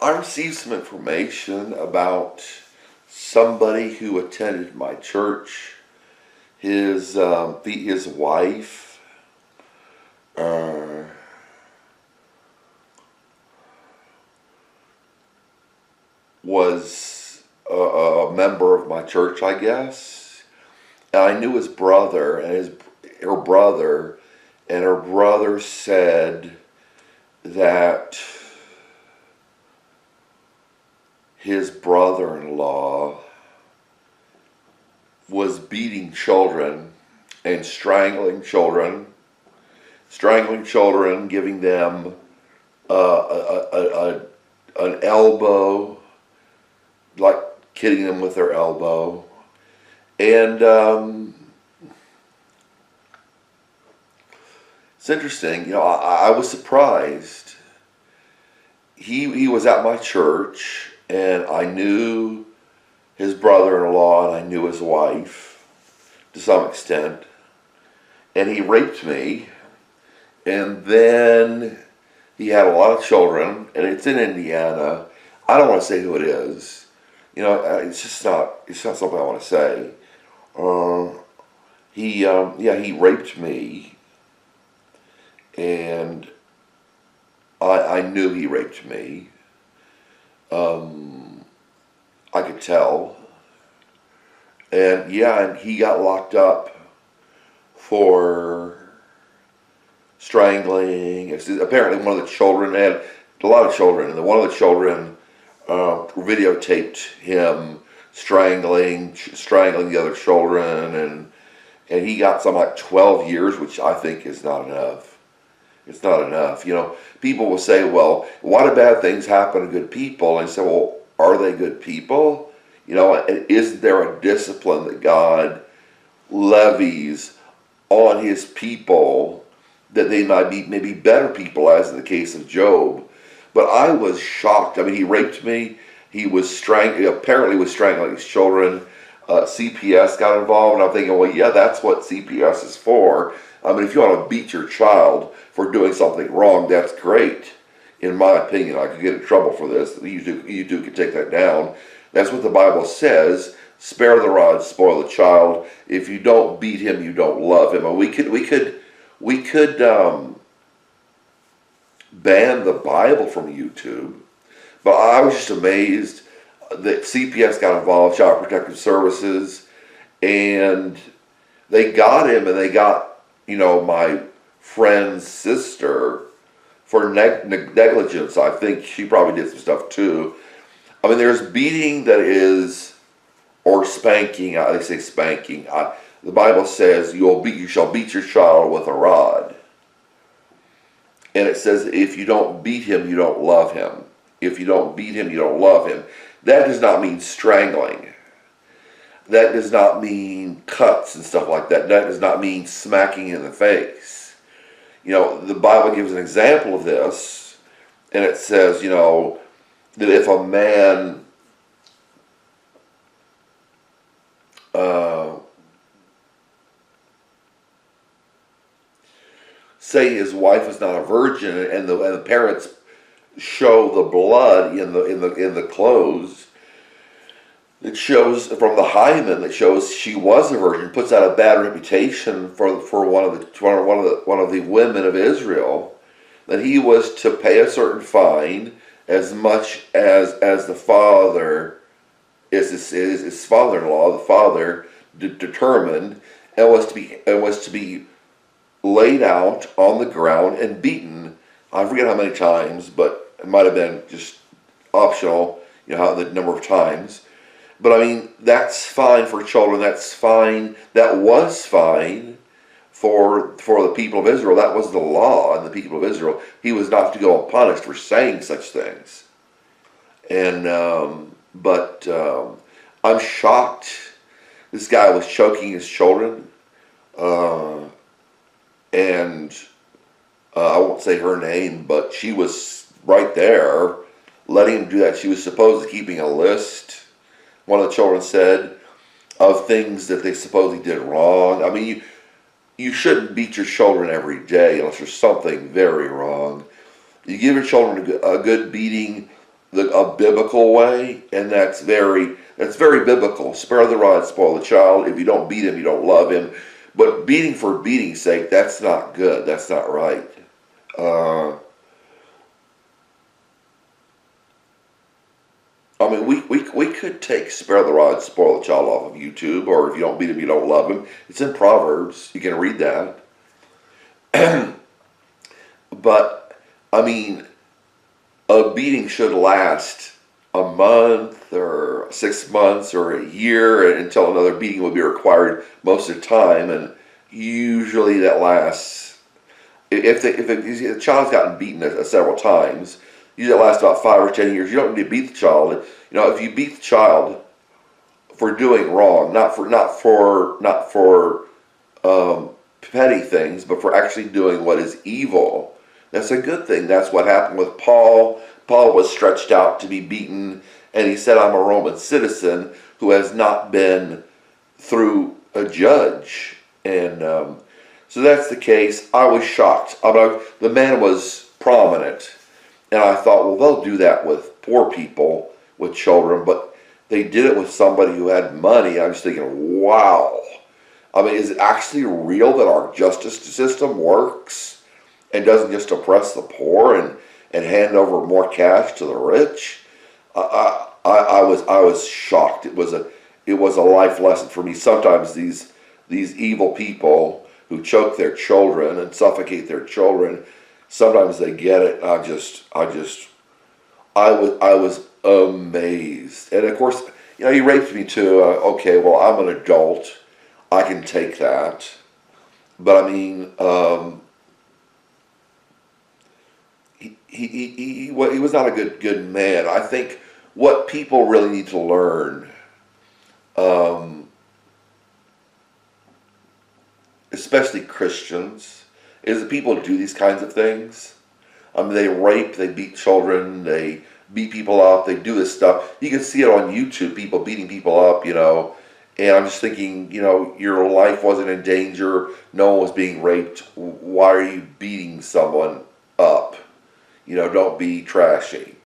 I received some information about somebody who attended my church. His wife uh, was a member of my church, I guess. And I knew his brother and her brother, and her brother said that his brother-in-law was beating children and strangling children, giving them an elbow, like hitting them with their elbow. And it's interesting, I was surprised. He was at my church, and I knew his brother-in-law, and I knew his wife to some extent. And he raped me, and then he had a lot of children, and it's in Indiana. I don't want to say who it is. It's not something I want to say. He raped me, and I knew he raped me. I could tell. And and he got locked up for strangling. Apparently one of the children had a lot of children, and one of the children videotaped him strangling the other children, and he got something like 12 years, which I think is not enough. It's not enough. People will say, well, why do bad things happen to good people? And I say, well, are they good people? Is there a discipline that God levies on his people that they might be maybe better people, as in the case of Job? But I was shocked. I mean, he raped me. He was apparently was strangling his children. CPS got involved, and I'm thinking, well, yeah, that's what CPS is for. I mean, if you want to beat your child for doing something wrong, that's great. In my opinion, I could get in trouble for this. You two could take that down. That's what the Bible says. Spare the rod, spoil the child. If you don't beat him, you don't love him. And we could ban the Bible from YouTube. But I was just amazed that CPS got involved, Child Protective Services, and they got him, and they got my friend's sister for negligence. I think she probably did some stuff too. I mean, there's beating that is, or spanking. They say spanking. The Bible says you shall beat your child with a rod. And it says if you don't beat him, you don't love him. If you don't beat him, you don't love him. That does not mean strangling. That does not mean cuts and stuff like that. That does not mean smacking in the face. The Bible gives an example of this, and it says, that if a man say his wife is not a virgin, and the parents show the blood in the clothes, it shows from the hymen that shows she was a virgin, puts out a bad reputation for one of the women of Israel, that he was to pay a certain fine, as much as the father is his father-in-law, the father determined, and was to be laid out on the ground and beaten. I forget how many times, but it might have been just optional, how the number of times. But I mean, that's fine for children. That's fine. That was fine for the people of Israel. That was the law in the people of Israel. He was not to go unpunished for saying such things. And I'm shocked. This guy was choking his children, and I won't say her name, but she was right there letting him do that. She was supposedly keeping a list, one of the children said, of things that they supposedly did wrong. I mean, you shouldn't beat your children every day unless there's something very wrong. You give your children a good beating a biblical way, and that's very biblical. Spare the rod, spoil the child. If you don't beat him, you don't love him. But beating for beating's sake, that's not good. That's not right. Uh, I mean, we could take spare the rod, spoil the child off of YouTube, or if you don't beat him, you don't love him. It's in Proverbs. You can read that. But, I mean, a beating should last a month or 6 months or a year until another beating will be required most of the time, and usually that lasts. If the child's gotten beaten several times, usually it lasts about 5 or 10 years. You don't need to beat the child. If you beat the child for doing wrong, not for petty things, but for actually doing what is evil, that's a good thing. That's what happened with Paul. Paul was stretched out to be beaten, and he said, "I'm a Roman citizen who has not been through a judge." And so that's the case. I was shocked. The man was prominent, and I thought, well, they'll do that with poor people, with children, but they did it with somebody who had money. I was thinking, wow. I mean, is it actually real that our justice system works and doesn't just oppress the poor and hand over more cash to the rich? I was shocked. It was a life lesson for me. Sometimes these evil people who choke their children and suffocate their children, sometimes they get it. I was amazed. And of course, he raped me too. Okay, well, I'm an adult. I can take that. But I mean, he was not a good man. I think what people really need to learn, especially Christians, is that people do these kinds of things. I mean, they rape, they beat children, they beat people up, they do this stuff. You can see it on YouTube, people beating people up, And I'm just thinking, your life wasn't in danger, no one was being raped. Why are you beating someone up? Don't be trashy.